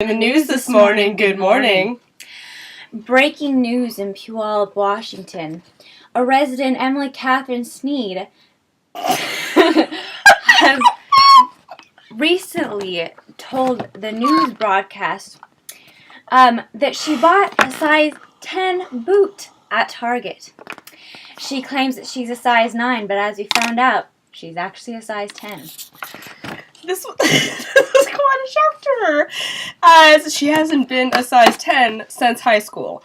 In the news this morning, good morning. Breaking news in Puyallup, Washington. A resident, Emily Catherine Sneed, has recently told the news broadcast that she bought a size 10 boot at Target. She claims that she's a size 9, but as we found out, she's actually a size 10. This was quite a shock to her, as she hasn't been a size 10 since high school.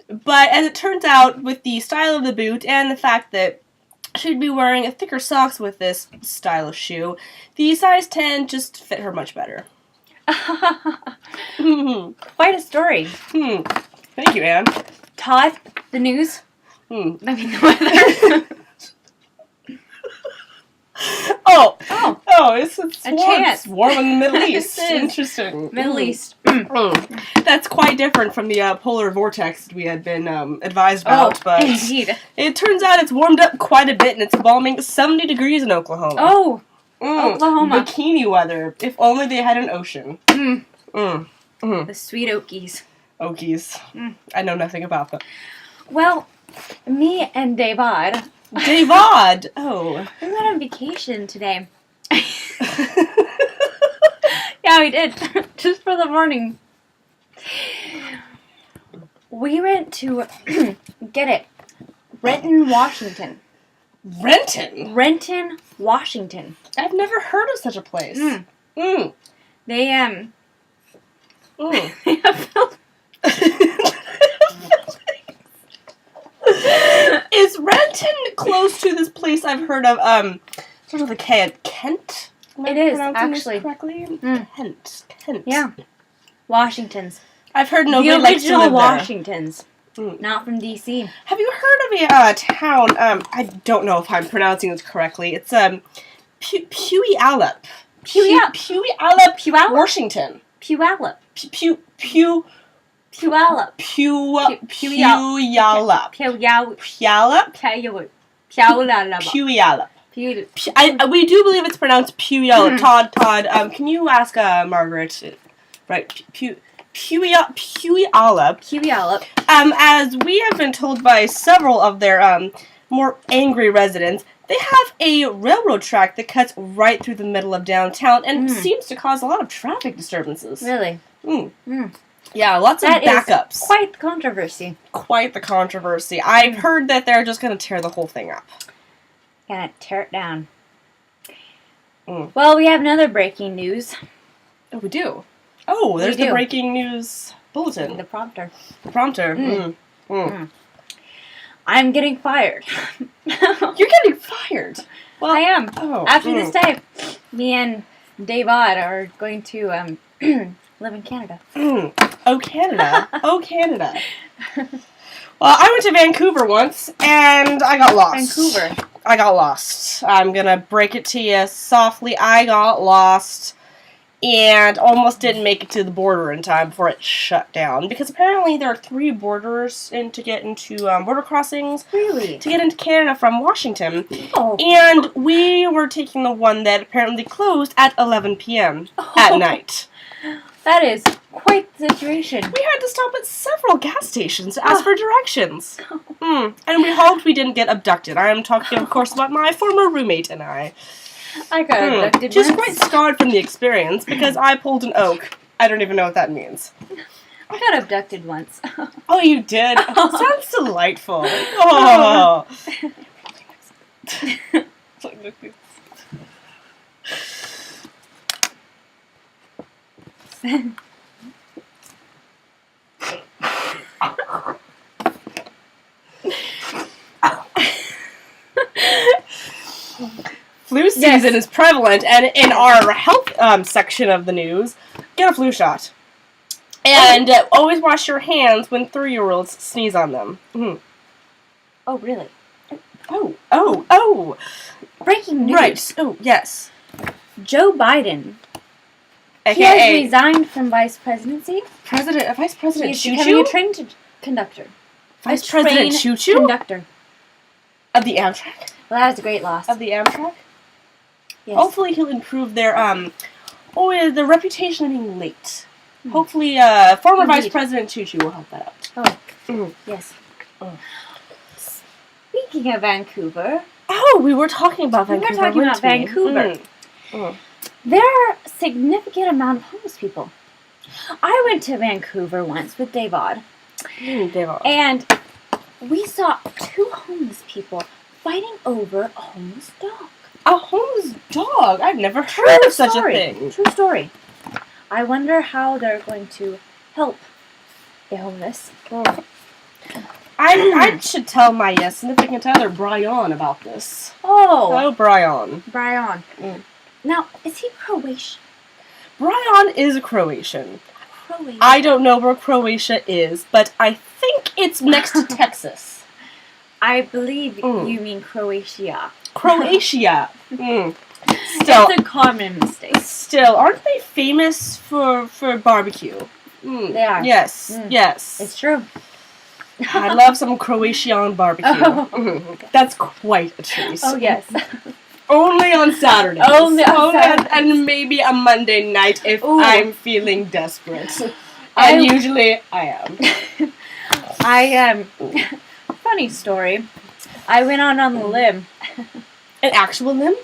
But as it turns out, with the style of the boot and the fact that she'd be wearing thicker socks with this style of shoe, the size 10 just fit her much better. Quite a story. Thank you, Anne. Todd, the news? I mean, the weather. It's a warm. chance. It's warm in the Middle East. It is. Interesting. Middle East. That's quite different from the polar vortex we had been advised about. But indeed. It turns out it's warmed up quite a bit, and it's balming 70 degrees in Oklahoma. Oklahoma. Bikini weather. If only they had an ocean. The sweet Okies. Okies. I know nothing about them. Well, me and David. David! Oh. We went on vacation today. Yeah, we did. Just for the morning. We went to, get it, Renton, Washington. Renton? Renton, Washington. I've never heard of such a place. They, Is Renton close to this place I've heard of, sort of the Kent? It is, actually. Correctly? Kent. Yeah. Washingtons. I've heard nobody the likes to live original Washingtons. Not from D.C. Have you heard of a town, I don't know if I'm pronouncing this correctly, it's, Puyallup. Puyallup, Washington. Puyallup. Puyallup. Puyallup. We do believe it's pronounced Puyallup. Todd, can you ask Margaret? Right, Puyallup. As we have been told by several of their more angry residents, they have a railroad track that cuts right through the middle of downtown and seems to cause a lot of traffic disturbances. Really? Yeah, lots of backups. Is quite the controversy. Quite the controversy. I've heard that they're just going to tear the whole thing up. Gonna tear it down. Well, we have another breaking news. Oh, we do? Oh, there's the breaking news bulletin. The prompter. I'm getting fired. You're getting fired? Well, I am. Oh, After this day, me and David are going to live in Canada. Oh, Canada. Oh, Canada. Well, I went to Vancouver once, and I got lost. Vancouver. I got lost. I'm gonna break it to you softly. I got lost, and almost didn't make it to the border in time before it shut down. Because apparently there are 3 borders to get into border crossings. Really? To get into Canada from Washington. Oh. And we were taking the one that apparently closed at 11 p.m. at night. That is quite the situation. We had to stop at several gas stations to ask for directions. And we hoped we didn't get abducted. I am talking, of course, about my former roommate and I. I got abducted Just once. quite scarred from the experience because I pulled an oak. I don't even know what that means. I got abducted once. Oh, you did? Sounds delightful. Oh. Flu season is prevalent, and in our health section of the news, get a flu shot. And always wash your hands when 3-year-olds sneeze on them. Oh, really? Oh. Breaking news. Right. Oh, yes. Joe Biden. AKA, he has resigned from vice presidency. Vice President He's Choo becoming Choo? a train conductor. Vice President Choo Choo? Conductor. Of the Amtrak? Well, that was a great loss. Of the Amtrak? Yes. Hopefully he'll improve their reputation of being late. Hopefully, former Vice Indeed. President Choo-Choo will help that out. Oh, yes. Speaking of Vancouver, Oh, we were talking about Vancouver. We were talking about weren't we? Vancouver. There are a significant amount of homeless people. I went to Vancouver once with Davod, and we saw 2 homeless people fighting over a homeless dog. A homeless dog? I've never heard of such a thing. True story. I wonder how they're going to help the homeless. I should tell my significant other, Brian, about this. Oh. Hello, Brian. Brian. Now, is he Croatian? Brian is Croatian. Croatian. I don't know where Croatia is, but I think it's next to Texas. I believe you mean Croatia. Croatia. Still, It's a common mistake. Still, aren't they famous for barbecue? They are. Yes, yes. It's true. I love some Croatian barbecue. Oh. That's quite a treat. Oh, yes. Only on Saturdays. Only on Saturdays. And maybe a Monday night if Ooh. I'm feeling desperate. And usually I am. I am. Funny story. I went out on the limb. An actual limb?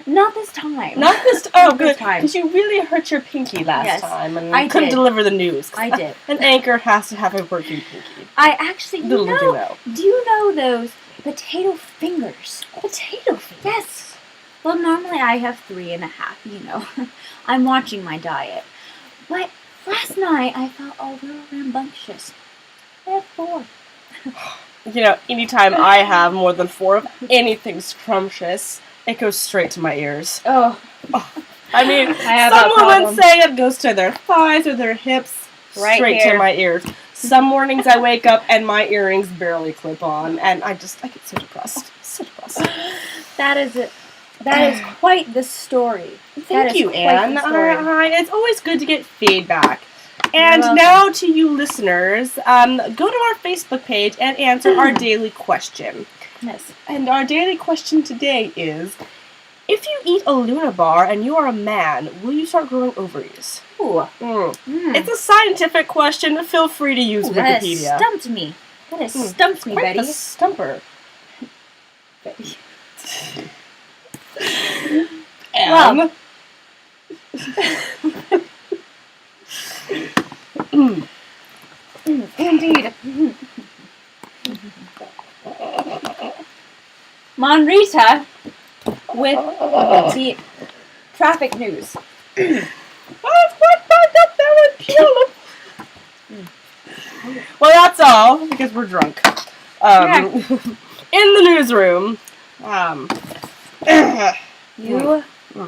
Not this time. Not this Not good. this time. Because you really hurt your pinky last Yes, time and I couldn't did. deliver the news. I did. An anchor has to have a working pinky. I actually, Little do you know. do you know those potato fingers? Potato fingers? Yes. Well, normally I have 3.5, you know. I'm watching my diet. But last night I felt a little rambunctious. I have 4. You know, anytime I have more than 4 of anything scrumptious, it goes straight to my ears. Oh. I mean, I have some that women problem. say it goes to their thighs or their hips, Right straight here. to my ears. Some mornings I wake up and my earrings barely clip on, and I get so depressed. So depressed. That is quite the story. That Thank is you, quite Anne. the story. It's always good to get feedback. And welcome. now to you listeners, go to our Facebook page and answer our daily question. Yes. And our daily question today is, if you eat a Luna bar and you are a man, will you start growing ovaries? Ooh. It's a scientific question. Feel free to use That has Wikipedia. stumped me. That has stumped me, Quite Betty. the stumper. Betty. Anne. Indeed. Monrita with the traffic news. Well, that's all, because we're drunk. In the newsroom,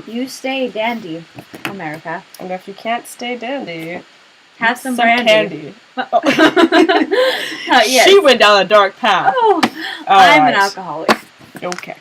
You stay dandy, America. and if you can't stay dandy, Have some candy. brandy. Yes. She went down a dark path. Oh, All I'm an right. alcoholic. Okay.